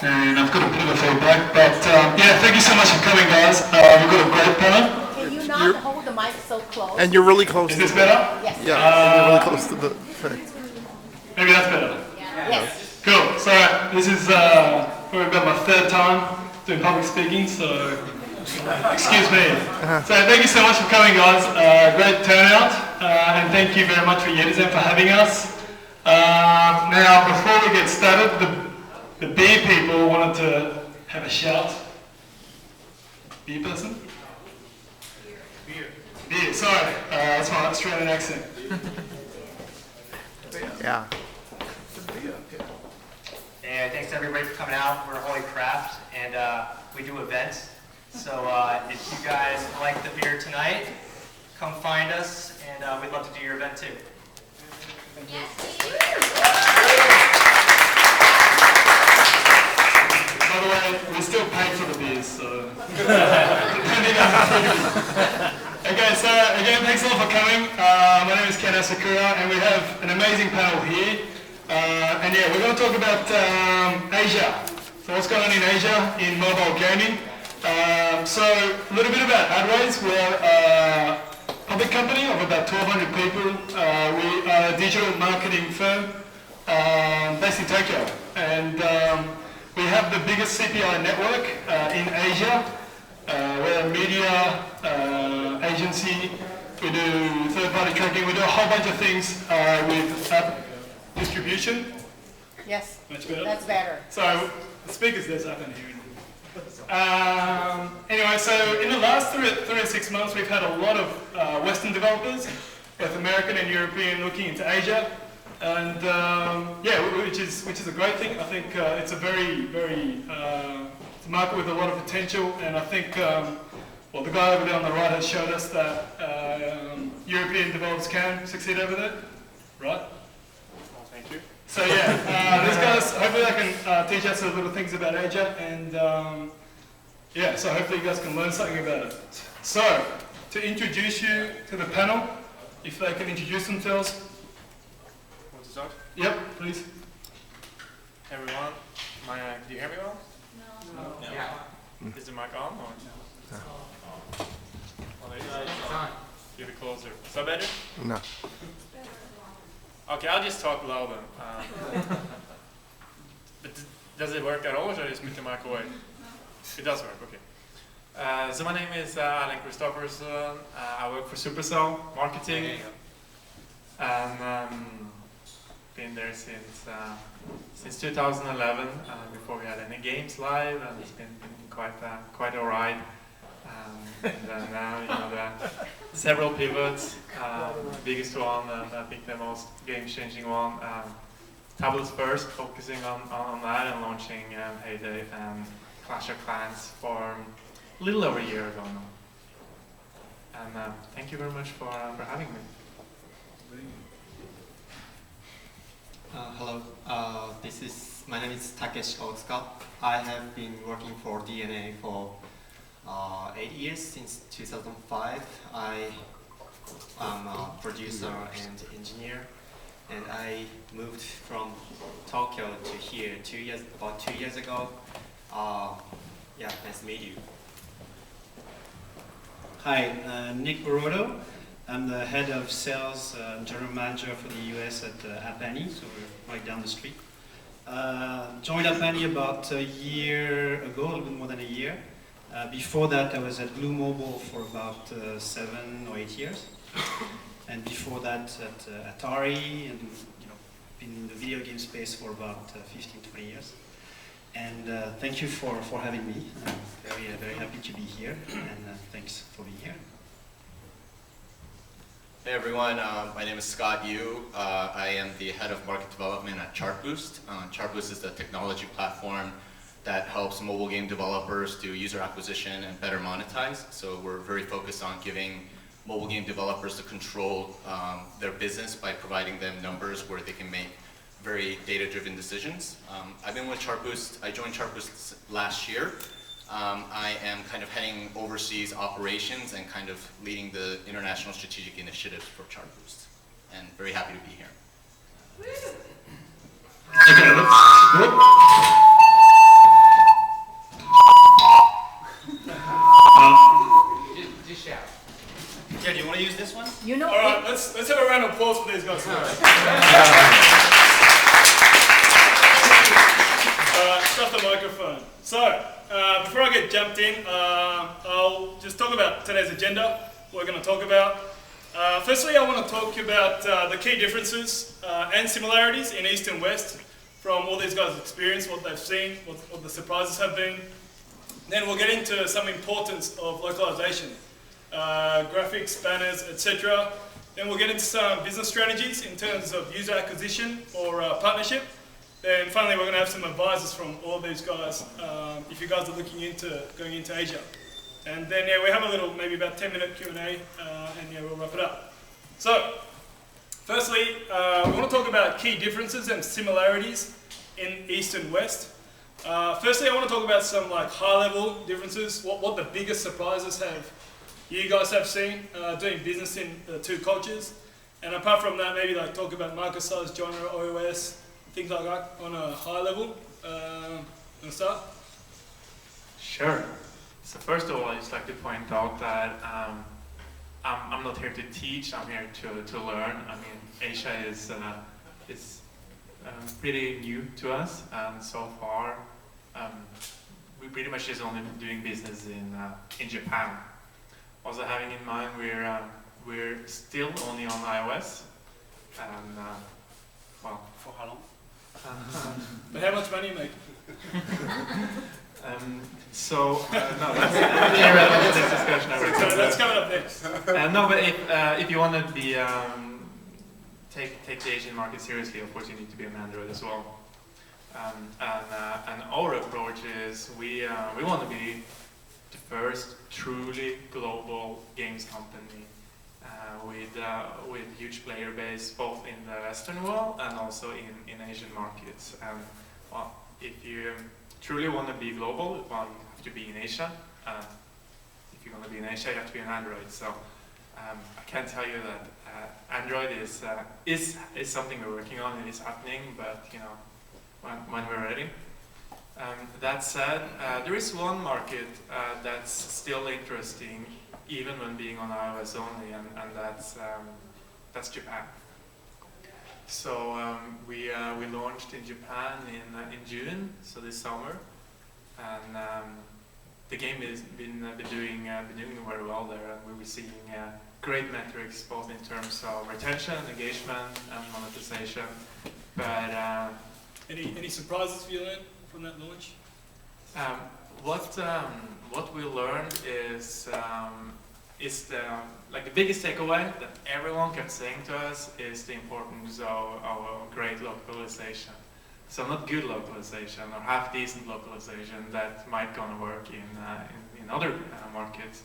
and I've got a bit of a feedback, but yeah, thank you so much for coming, guys. We've got a great panel. Can you not hold the mic so close? And you're really close. Is this better? Yes. Yeah, and you're really close to the thing. Maybe that's better. Yes. Cool. So this is probably about my third time doing public speaking, so excuse me. So thank you so much for coming, guys. Great turnout, and thank you very much for Yetizen for having us. Now, before we get started, the beer people wanted to have a shout. Beer person? Beer, sorry. That's my Australian accent. Yeah. And thanks to everybody for coming out. We're Holy Craft, and we do events. So if you guys like the beer tonight, come find us, and we'd love to do your event too. By the way, we still pay for the beers, so... Okay, so again, thanks a lot for coming. My name is Asakura, and we have an amazing panel here. And yeah, we're going to talk about Asia. So what's going on in Asia in mobile gaming. So a little bit about Adways. We're a public company of about 1,200 people. We are a digital marketing firm based in Tokyo. And we have the biggest CPI network in Asia. We're a media agency. We do third-party tracking. We do a whole bunch of things with app distribution. Yes. Much better. That's better. So the speakers there's up in here. Anyway, so in the last 3 to 6 months, we've had a lot of Western developers, both American and European, looking into Asia, and yeah, which is a great thing. I think it's a very it's a market with a lot of potential, and I think well, the guy over there on the right has showed us that European developers can succeed over there, right? Thank you. So yeah, these guys, hopefully they can teach us a little things about Asia, and yeah, so hopefully you guys can learn something about it. So, to introduce you to the panel, if they can introduce themselves. Want to start? Yep, please. Hey everyone, do you hear me well? No. Yeah. Is the mic on? Or? No. Well, it's on. Get it closer. Is that better? No. Okay, I'll just talk loud then. But does it work at all, or should I just put the mic away? It does work, okay. So my name is Erlend Christoffersen. I work for Supercell marketing, and been there since 2011. Before we had any games live, and it's been quite a ride. And then now, you know, several pivots. The biggest one, and I think the most game-changing one. Tablets first, focusing on that and launching Heyday and Clash of Clans for a little over a year ago now. And thank you very much for having me. Hello, my name is Takeshi Otsuka. I have been working for DeNA for 8 years, since 2005. I am a producer and engineer, and I moved from Tokyo to here about 2 years ago. Yeah, nice to meet you. Hi, Nick Beraudo. I'm the head of sales and general manager for the US at AppAnnie, so we're right down the street. Joined AppAnnie about a year ago, a little bit more than a year. Before that, I was at Blue Mobile for about 7 or 8 years. And before that, at Atari, and been in the video game space for about 15, 20 years. And thank you for having me. I'm very happy to be here, and thanks for being here. Hey everyone, my name is Scott Yu. I am the head of market development at Chartboost. Chartboost is the technology platform that helps mobile game developers do user acquisition and better monetize. So we're very focused on giving mobile game developers to control their business by providing them numbers where they can make very data-driven decisions. I've been with Chartboost. I joined Chartboost last year. I am kind of heading overseas operations and kind of leading the international strategic initiatives for Chartboost. And very happy to be here. Okay, let's go. stuff the microphone. So, before I get jumped in, I'll just talk about today's agenda, what we're going to talk about. Firstly, I want to talk about the key differences and similarities in East and West from all these guys' experience, what they've seen, what the surprises have been. Then we'll get into some importance of localization, graphics, banners, etc. Then we'll get into some business strategies in terms of user acquisition or partnership. Then finally, we're going to have some advisors from all of these guys if you guys are looking into going into Asia. And then we have a little, maybe about 10-minute Q&A, and we'll wrap it up. So, firstly, we want to talk about key differences and similarities in East and West. Firstly, I want to talk about some high-level differences, what the biggest surprises you guys have seen doing business in the two cultures. And apart from that, maybe talk about market size, genre, OS, things like that on a high level. Want to start? Sure. So first of all, I'd just like to point out that I'm not here to teach, I'm here to learn. I mean, Asia is pretty new to us, and so far we pretty much just only doing business in Japan. Also having in mind we're still only on iOS, and well, For how long? But how much money you make? No, that's irrelevant to this discussion. So that's coming up next. No, but if you want to be take the Asian market seriously, of course you need to be on Android as well. And our approach is we want to be the first truly global games company with huge player base both in the Western world and also in Asian markets. And well, if you truly want to be global, well, you have to be in Asia. If you want to be in Asia, you have to be on Android. So I can tell you that Android is something we're working on. It is happening, but when we're ready. That said, there is one market that's still interesting, even when being on iOS only, and that's Japan. So we launched in Japan in June, so this summer, and the game has been doing very well there, and we were seeing great metrics both in terms of retention, engagement, and monetization. But any surprises for you then from that launch? What we learned is the biggest takeaway that everyone kept saying to us is the importance of great localization. So not good localization or half decent localization that might gonna work in other markets,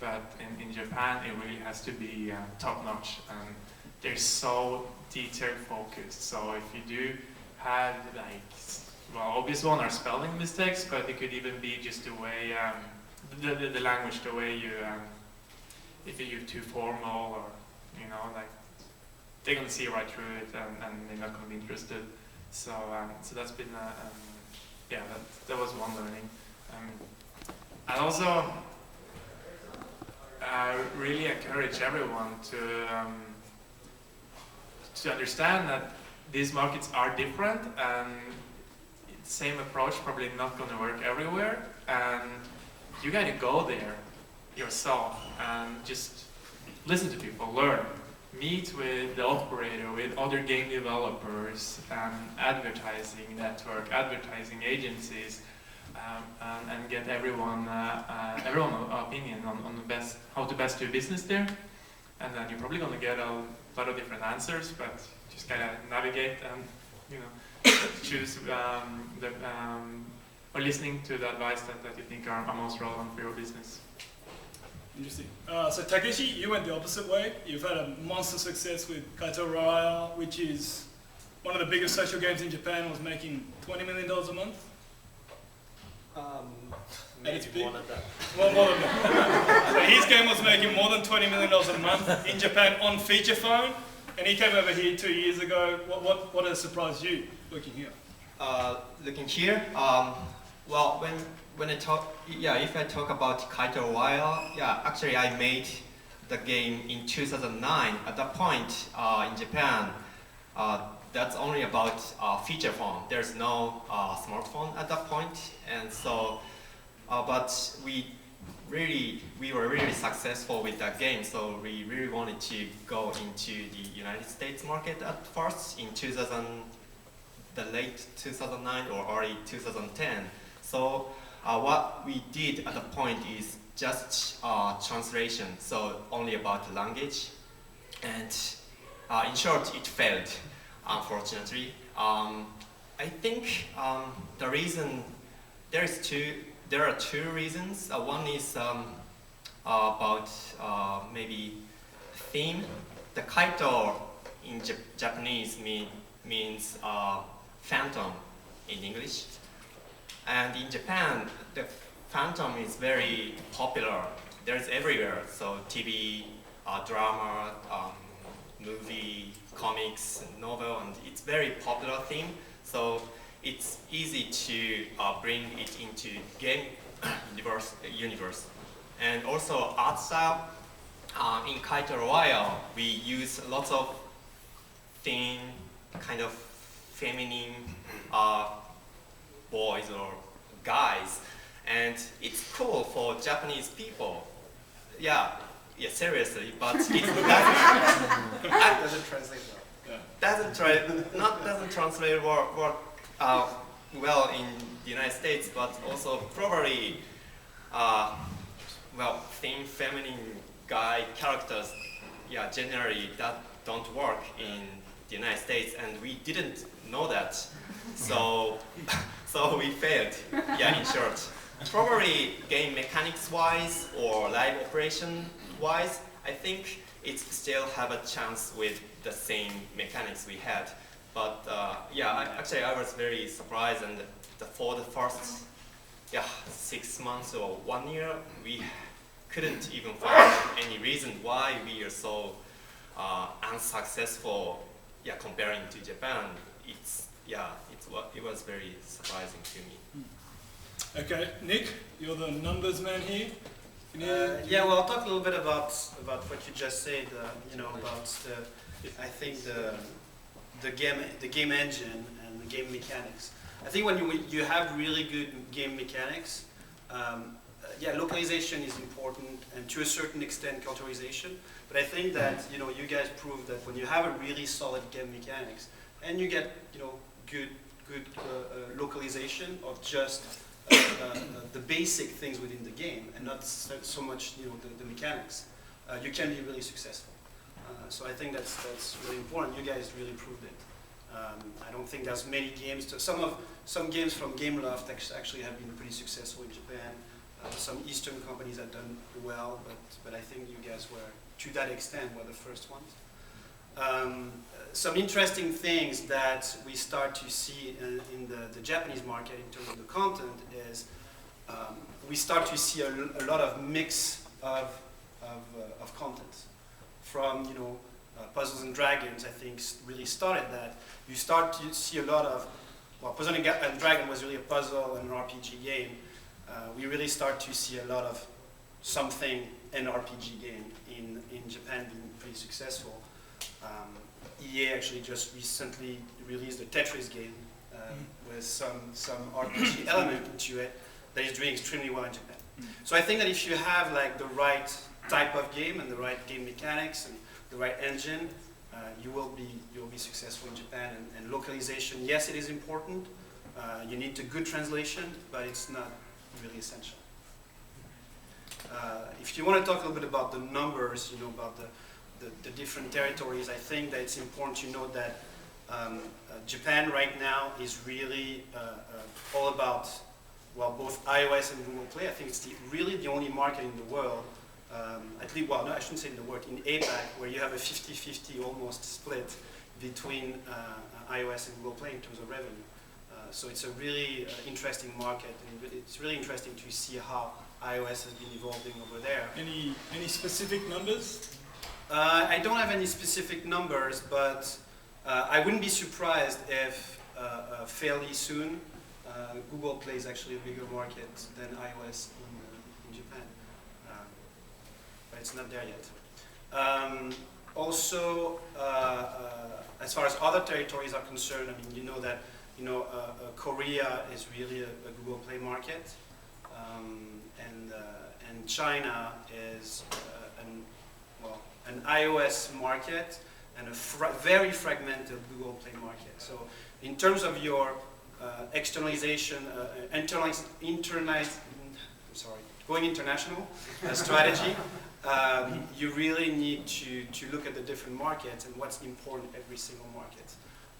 but in Japan it really has to be top notch, and they're so detail focused. So if you do have obvious one are spelling mistakes, but it could even be just the way the language, the way you if you're too formal, or they're gonna see right through it, and they're not gonna be interested. So that's been that was one learning. I also really encourage everyone to understand that these markets are different, and same approach probably not going to work everywhere, and you got to go there yourself and just listen to people, learn, meet with the operator, with other game developers, advertising network, advertising agencies, and get everyone's opinion on how to best do business there. And then you're probably going to get a lot of different answers, but just kind of navigate and choose or listening to the advice that you think are most relevant for your business. Interesting. So Takeshi, you went the opposite way. You've had a monster success with Kaito Royale, which is one of the biggest social games in Japan, was making $20 million a month. Maybe more than that. Well, more than that. So his game was making more than $20 million a month in Japan on feature phone, and he came over here 2 years ago. What has surprised you looking here? Looking here, well, when I talk, if I talk about Kaito Royale, actually I made the game in 2009. At that point, in Japan, that's only about feature phone. There's no smartphone at that point, and so, but we were really successful with that game, so we really wanted to go into the United States market at first in the late 2009 or early 2010. So what we did at the point is just translation, so only about the language, and in short, it failed, unfortunately. I think the reason there are two reasons. One is about maybe theme. The kaito in Japanese means phantom in English, and in Japan the phantom is very popular. There's everywhere. So TV, drama, movie, comics, novel, and it's very popular theme. So it's easy to bring it into game universe. And also art style. In Kaito Royale, we use lots of thin, kind of feminine boys or guys, and it's cool for Japanese people. Yeah, seriously, but it Doesn't translate well. doesn't translate well in the United States, but also probably thin feminine guy characters, generally that don't work in the United States, and we didn't know that, so we failed. In short, probably game mechanics wise or live operation wise, I think it still have a chance with the same mechanics we had. But actually I was very surprised, and for the first 6 months or 1 year, we couldn't even find any reason why we are so unsuccessful. Comparing to Japan, it was very surprising to me. Okay, Nick, you're the numbers man here. Well, I'll talk a little bit about what you just said. About I think the game engine and the game mechanics. I think when you have really good game mechanics, localization is important, and to a certain extent, culturalization. But I think that you guys proved that when you have a really solid game mechanics and you get good localization of just the basic things within the game and not so much the mechanics, you can be really successful. So I think that's really important. You guys really proved it. I don't think there's many games. Some games from Gameloft actually have been pretty successful in Japan. Some Eastern companies have done well, but I think you guys were, to that extent, were the first ones. Some interesting things that we start to see in the Japanese market in terms of the content is we start to see a lot of mix of content. From Puzzles and Dragons, I think really started that. You start to see a lot of, Puzzle and Dragon was really a puzzle and an RPG game. We really start to see a lot of something an RPG game in Japan being pretty successful. EA actually just recently released a Tetris game with some RPG element into it that is doing extremely well in Japan. So I think that if you have like the right type of game and the right game mechanics and the right engine, you will be successful in Japan. And localization, yes, it is important. You need a good translation, but it's not really essential. If you want to talk a little bit about the numbers, about the different territories, I think that it's important to note that Japan right now is really all about, both iOS and Google Play. I think it's really the only market in the world, at least, no, I shouldn't say in the world, in APAC, where you have a 50-50 almost split between iOS and Google Play in terms of revenue. So it's a really interesting market, and it's really interesting to see how iOS has been evolving over there. Any specific numbers? I don't have any specific numbers, but I wouldn't be surprised if fairly soon Google Play is actually a bigger market than iOS in Japan. But it's not there yet. also, as far as other territories are concerned, I mean, you know that Korea is really a Google Play market, and China is an iOS market and a very fragmented Google Play market. So, in terms of your externalization, going international strategy, you really need to look at the different markets and what's important in every single market.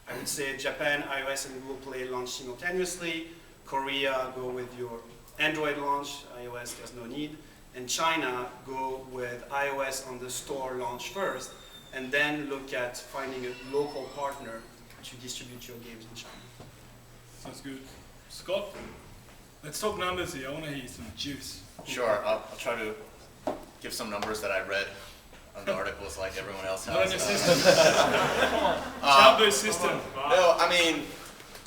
I would say Japan, iOS, and Google Play launch simultaneously. Korea, go with your Android launch. iOS, there's no need. And China, go with iOS on the store launch first, and then look at finding a local partner to distribute your games in China. Sounds good. Scott, let's talk numbers here. I want to hear some juice. Sure, I'll try to give some numbers that I read on the articles like everyone else Not in has. your system. Chartboost system. No, I mean,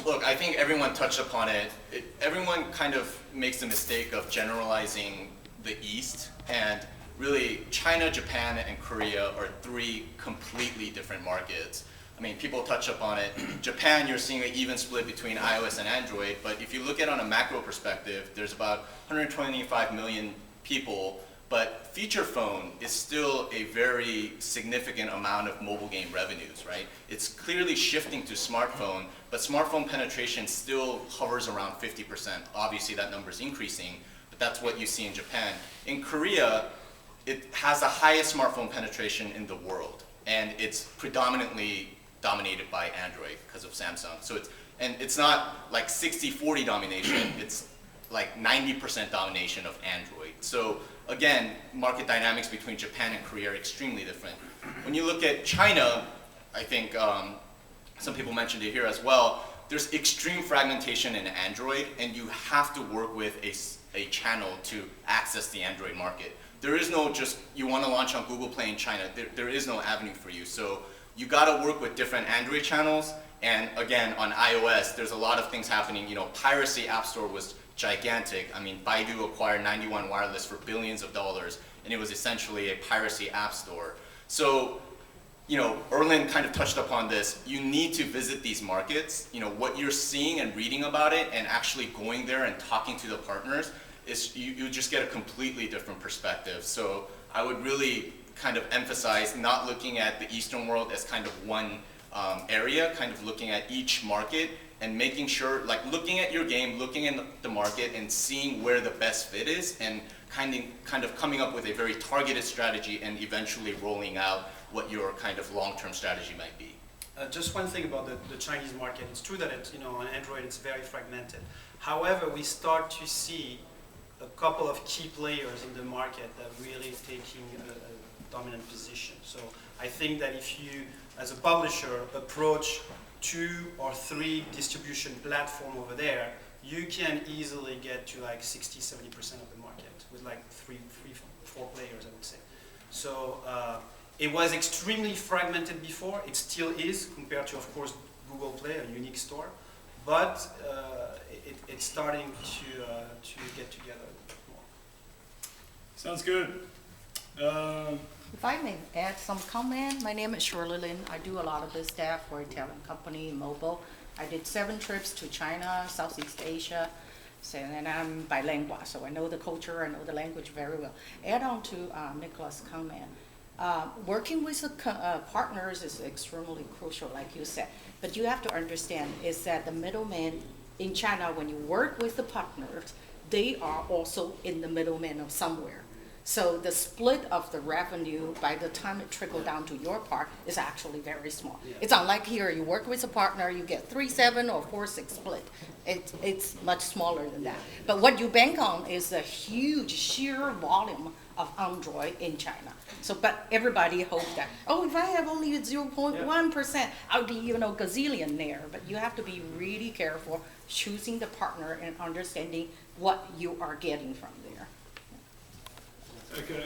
look, I think everyone touched upon it. Everyone kind of makes the mistake of generalizing the East, and really China, Japan, and Korea are three completely different markets. I mean, people touch upon it. Japan, you're seeing an even split between iOS and Android, but if you look at it on a macro perspective, there's about 125 million people, but feature phone is still a very significant amount of mobile game revenues, right? It's clearly shifting to smartphone, but smartphone penetration still hovers around 50%. Obviously, that number is increasing, but that's what you see in Japan. In Korea, it has the highest smartphone penetration in the world, and it's predominantly dominated by Android because of Samsung. So it's not like 60-40 domination, it's like 90% domination of Android. So again, market dynamics between Japan and Korea are extremely different. When you look at China, I think some people mentioned it here as well, there's extreme fragmentation in Android, and you have to work with a channel to access the Android market. There is no just, you want to launch on Google Play in China, there is no avenue for you. So you got to work with different Android channels, and again, on iOS, there's a lot of things happening. You know, piracy App Store was gigantic. I mean, Baidu acquired 91 Wireless for billions of dollars, and it was essentially a piracy App Store. So, you know, Erlend kind of touched upon this. You need to visit these markets. You know, what you're seeing and reading about it and actually going there and talking to the partners is you just get a completely different perspective. So I would really kind of emphasize not looking at the Eastern world as kind of one area, kind of looking at each market and making sure, like looking at your game, looking in the market and seeing where the best fit is, and kind of coming up with a very targeted strategy and eventually rolling out what your kind of long-term strategy might be. Just one thing about the Chinese market. It's true that on Android it's very fragmented. However, we start to see a couple of key players in the market that really taking a dominant position. So I think that if you, as a publisher, approach 2 or 3 distribution platforms over there, you can easily get to like 60-70% of the market with like 3-4 players, I would say. So it was extremely fragmented before. It still is compared to, of course, Google Play, a unique store. But it's starting to get together more. Sounds good. If I may add some comment, my name is Shirley Lin. I do a lot of this stuff for a talent company, mobile. I did 7 trips to China, Southeast Asia, and I'm bilingual, so I know the culture, I know the language very well. Add on to Nicolas' comment. Working with partners is extremely crucial, like you said. But you have to understand is that the middleman in China, when you work with the partners, they are also in the middleman of somewhere. So the split of the revenue by the time it trickles down to your part is actually very small. Yeah. It's unlike here, you work with a partner, you get 3-7 or 4-6 split. It's much smaller than that. But what you bank on is the huge sheer volume of Android in China. So, but everybody hopes that, oh, if I have only 0.1%, I'll be, gazillion there. But you have to be really careful choosing the partner and understanding what you are getting from there. Okay,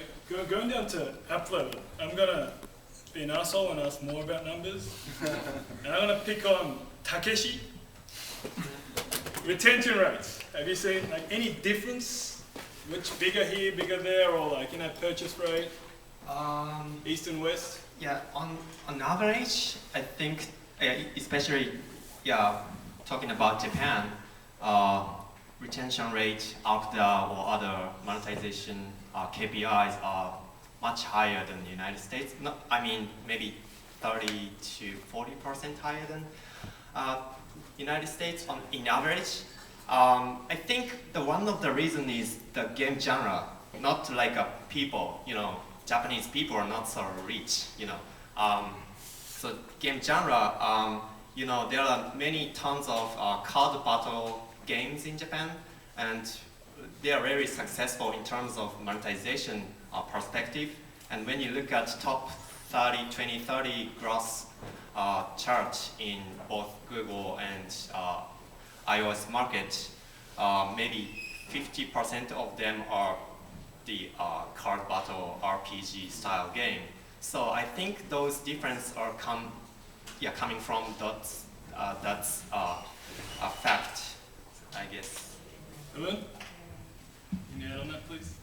going down to app level, I'm going to be an asshole and ask more about numbers. And I'm going to pick on Takeshi. Retention rates. Have you seen any difference? Which bigger here, bigger there, or purchase rate? East and west? Yeah, on average, I think, especially, talking about Japan, retention rate, ARPDA, or other monetization KPIs are much higher than the United States. Maybe 30 to 40% higher than United States in average. I think one of the reasons is the game genre, not like people, Japanese people are not so rich, so game genre, there are many tons of card battle games in Japan, and they are very successful in terms of monetization perspective. And when you look at top 2030 gross chart in both Google and iOS market, maybe 50% of them are the card battle RPG style game. So I think those differences are coming from that's a fact, I guess. Erlend? Can you add on that, please?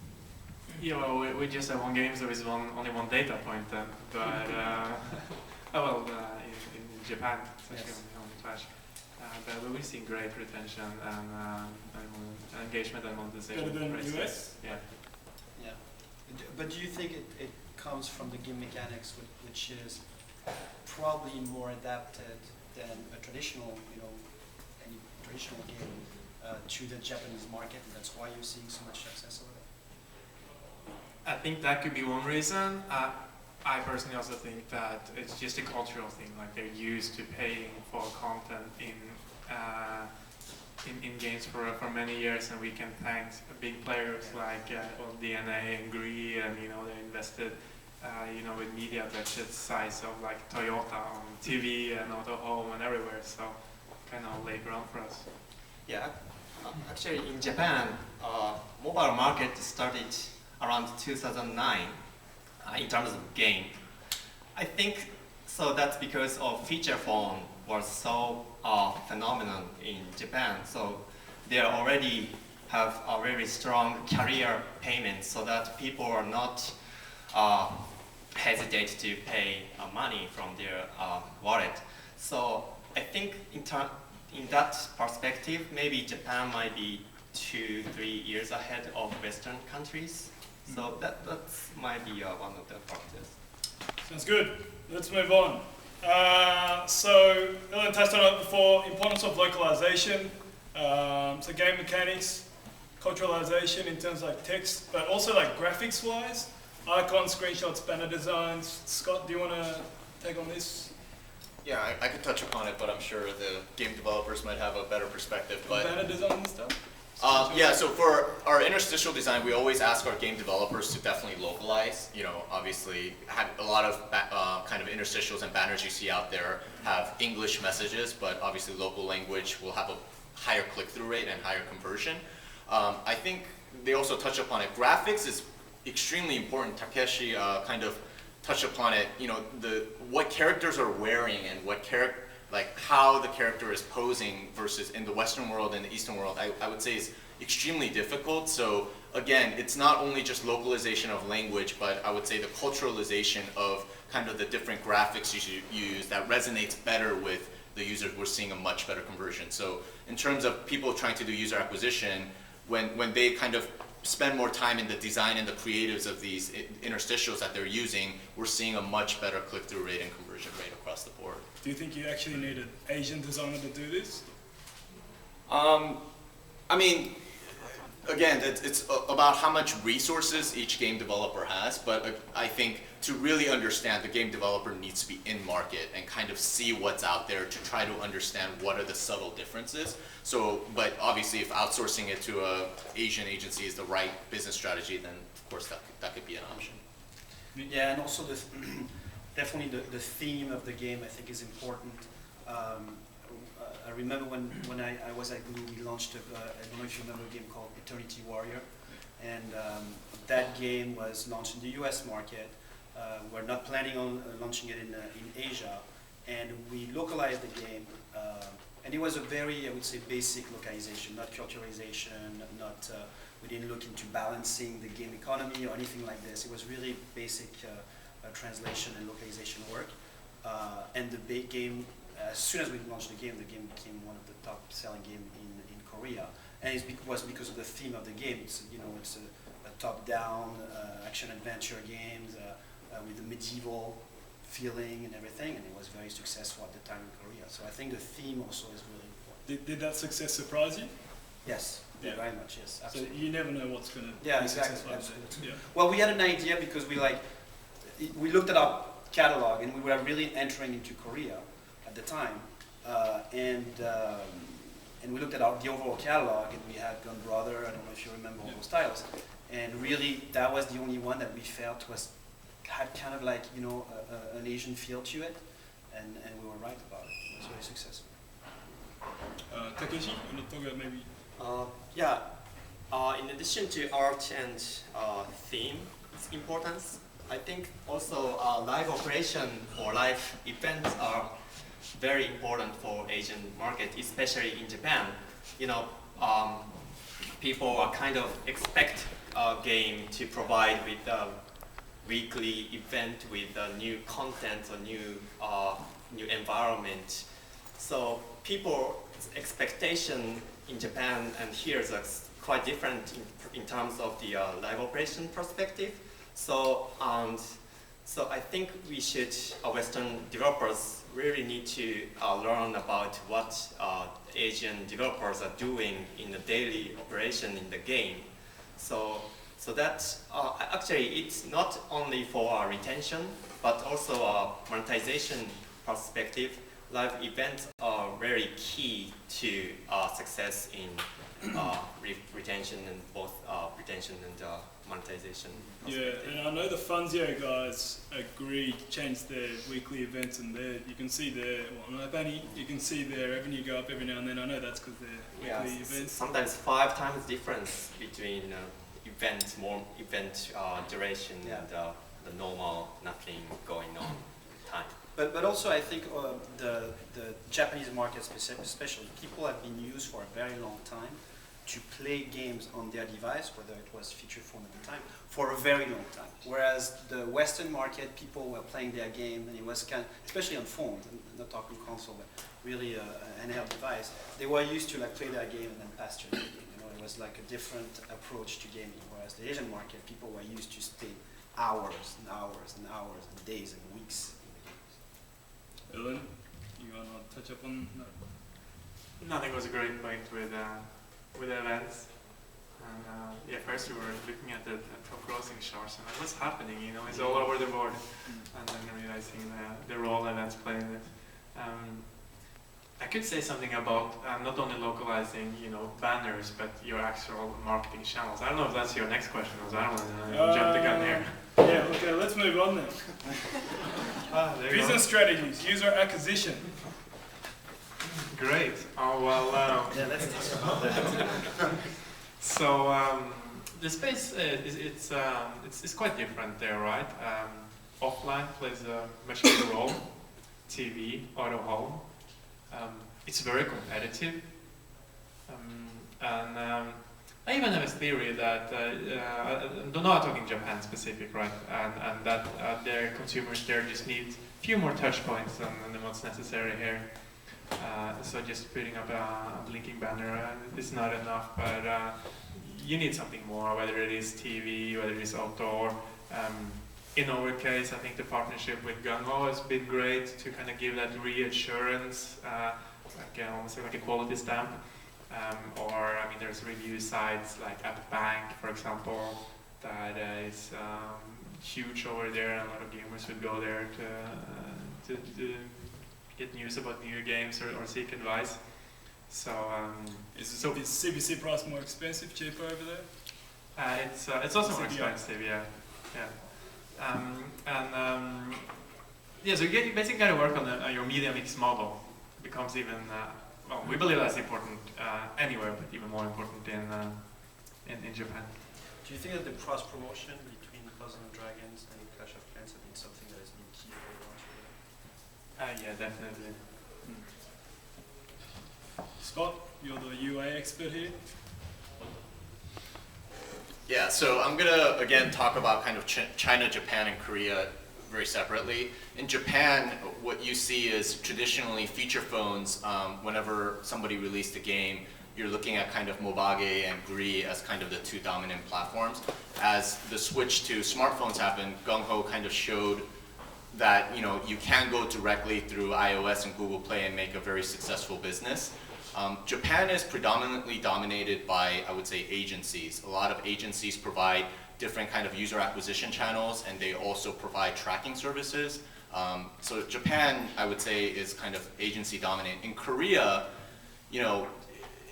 Yeah, well, we just have one game, so it's only one data point then. But, in Japan, especially on Flash. But we've seen great retention and engagement and monetization. Better than the US? Yeah. Yeah. But do you think it comes from the game mechanics, which is probably more adapted than a traditional, any traditional game to the Japanese market, and that's why you're seeing so much success over there? I think that could be one reason. I personally also think that it's just a cultural thing. Like they're used to paying for content in games for many years, and we can thank big players like DeNA and Gree, and they invested with media that's the size of like Toyota on TV and Auto Home and everywhere. So kind of laid ground for us. Yeah, actually in Japan, mobile market started around 2009 in terms of game. I think so that's because of feature phone was so phenomenal in Japan. So they already have a very strong career payment, so that people are not hesitate to pay money from their wallet. So I think in that perspective, maybe Japan might be 2-3 years ahead of Western countries. So that might be one of the factors. Sounds good. Let's move on. So, Erlend touched on it before, importance of localization. So game mechanics, culturalization in terms of like text, but also like graphics wise, icons, screenshots, banner designs. Scott, do you want to take on this? Yeah, I could touch upon it, but I'm sure the game developers might have a better perspective. But Banner design and stuff? yeah, so for our interstitial design, we always ask our game developers to definitely localize. Obviously, have a lot of kind of interstitials and banners you see out there have English messages, but obviously local language will have a higher click-through rate and higher conversion. I think they also touch upon it. Graphics is extremely important. Takeshi kind of touched upon it. What characters are wearing and how the character is posing versus in the Western world and the Eastern world, I would say is extremely difficult. So again, it's not only just localization of language, but I would say the culturalization of kind of the different graphics you should use that resonates better with the users. We're seeing a much better conversion. So in terms of people trying to do user acquisition, when they kind of spend more time in the design and the creatives of these interstitials that they're using, we're seeing a much better click-through rate and conversion rate across the board. Do you think you actually need an Asian designer to do this? I mean, again, it's about how much resources each game developer has, but I think to really understand, the game developer needs to be in market and kind of see what's out there to try to understand what are the subtle differences. So, but obviously if outsourcing it to an Asian agency is the right business strategy, then of course that could be an option. Yeah, and also definitely the theme of the game I think is important. I remember when I was at Google, we launched, I don't know if you remember a game called Eternity Warrior, and that game was launched in the US market. We're not planning on launching it in Asia, and we localized the game, and it was a very, I would say, basic localization, not culturalization, we didn't look into balancing the game economy or anything like this. It was really basic translation and localization work. And the big game, as soon as we launched the game became one of the top selling games in Korea. And it was because of the theme of the game. It's, it's a top-down action-adventure game with a medieval feeling and everything, and it was very successful at the time in Korea. So I think the theme also is really important. Did that success surprise you? Yes, Yeah. very much, yes, absolutely. So you never know what's going to Yeah, be exactly, successful. absolutely. Yeah. Well, we had an idea because we looked at our catalog and we were really entering into Korea at the time, and we looked at the overall catalog, and we had Gun Brother, I don't know if you remember all those titles, and really that was the only one that we felt had kind of like, an Asian feel to it, and we were right about it. It was very successful. Takeshi, you want to talk about maybe? In addition to art and theme, its importance, I think also live operation or live events are very important for Asian market, especially in Japan. People are kind of expect a game to provide with a weekly event with new content or new environment. So people's expectation in Japan and here is quite different in terms of the live operation perspective. So I think we should, Western developers really need to learn about what Asian developers are doing in the daily operation in the game. So that actually it's not only for our retention, but also a monetization perspective. Live events are very key to success in retention and both retention and monetization. Yeah, and I know the Funzio guys agreed to change their weekly events, and you can see on AppAnnie, you can see their revenue go up every now and then. I know that's because they're weekly events. Sometimes 5 times difference between event duration and the normal nothing going on time. But also I think the Japanese market especially, people have been used for a very long time to play games on their device, whether it was feature phone at the time, for a very long time. Whereas the Western market, people were playing their game, and it was especially on phones, I'm not talking console, but really an handheld device, they were used to play their game and then pass to the game. It was like a different approach to gaming. Whereas the Asian market, people were used to stay hours and hours and hours and days and weeks in the games. Erlend, you want to touch up on that? No, I think it was a great point with events. And first we were looking at the top grossing charts and what's happening, it's all over the board. And then realizing the role events play in it. I could say something about not only localizing, banners, but your actual marketing channels. I don't know if that's your next question, because I don't want to jump the gun here. Yeah, okay, let's move on then. Business strategies, user acquisition. Great. Oh, well, Yeah, let's talk about that. So the space it's quite different there, right? Offline plays a much bigger role. TV, auto home. It's very competitive, and I even have a theory that I'm not talking Japan specific, right? And that their consumers there just need a few more touch points than what's necessary here. So just putting up a blinking banner is not enough, but you need something more, whether it is TV, whether it is outdoor. In our case, I think the partnership with Gung-Ho has been great to kind of give that reassurance, almost like a quality stamp. There's review sites like AppAnnie, for example, that is huge over there, and a lot of gamers would go there to get news about new games or seek advice. So is CBC price more expensive, cheaper over there? It's also more expensive, yeah. So you basically got to work on your media mix model. It becomes even we believe that's important anywhere, but even more important in Japan. Do you think that the cross promotion between Puzzle and Dragons and Clash of Clans have been something that has been key for you? Yeah, definitely. Scott, you're the UA expert here. Yeah, so I'm gonna again talk about kind of China, Japan, and Korea very separately. In Japan, what you see is traditionally feature phones, whenever somebody released a game, you're looking at kind of Mobage and Gri as kind of the two dominant platforms. As the switch to smartphones happened, Gung-Ho kind of showed that you can go directly through iOS and Google Play and make a very successful business. Japan is predominantly dominated by, I would say, agencies. A lot of agencies provide different kind of user acquisition channels, and they also provide tracking services. So Japan, I would say, is kind of agency dominant. In Korea,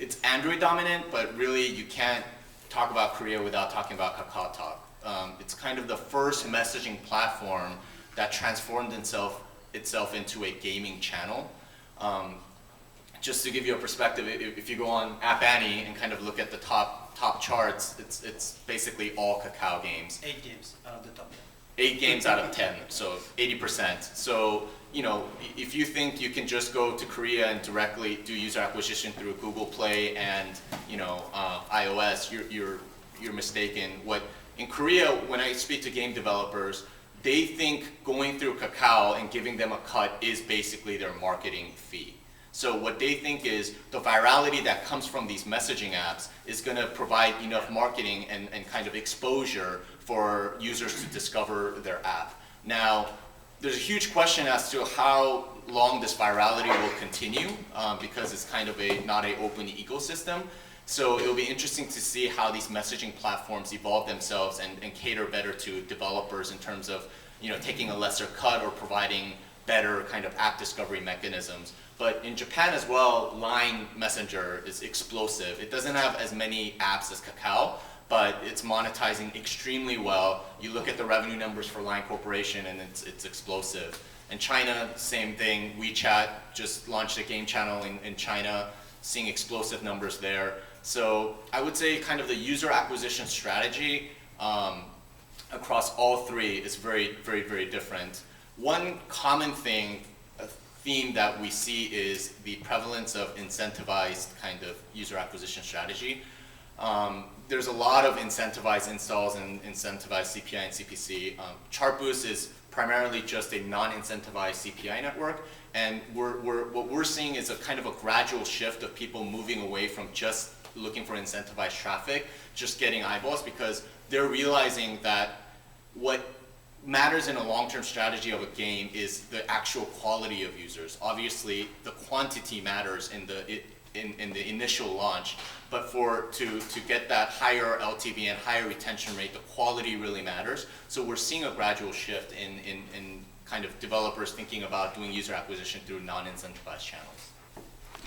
it's Android dominant, but really you can't talk about Korea without talking about KakaoTalk. It's kind of the first messaging platform that transformed itself into a gaming channel. Just to give you a perspective, if you go on AppAnnie and kind of look at the top charts, it's basically all Kakao games. 8 games out of the top 10. 8 games out of 10, so 80%. So, if you think you can just go to Korea and directly do user acquisition through Google Play and, iOS, you're mistaken. In Korea, when I speak to game developers, they think going through Kakao and giving them a cut is basically their marketing fee. So what they think is the virality that comes from these messaging apps is going to provide enough marketing and kind of exposure for users to discover their app. Now, there's a huge question as to how long this virality will continue because it's kind of not an open ecosystem. So it'll be interesting to see how these messaging platforms evolve themselves and cater better to developers in terms of taking a lesser cut or providing better kind of app discovery mechanisms. But in Japan as well, Line Messenger is explosive. It doesn't have as many apps as Kakao, but it's monetizing extremely well. You look at the revenue numbers for Line Corporation and it's explosive. In China, same thing. WeChat just launched a game channel in China, seeing explosive numbers there. So I would say kind of the user acquisition strategy across all three is very, very, very different. One common theme that we see is the prevalence of incentivized kind of user acquisition strategy. There's a lot of incentivized installs and incentivized CPI and CPC. Chartboost is primarily just a non-incentivized CPI network, and what we're seeing is a kind of a gradual shift of people moving away from just looking for incentivized traffic, just getting eyeballs, because they're realizing that what matters in a long-term strategy of a game is the actual quality of users. Obviously, the quantity matters in the initial launch, but to get that higher LTV and higher retention rate, the quality really matters. So we're seeing a gradual shift in kind of developers thinking about doing user acquisition through non-incentivized channels.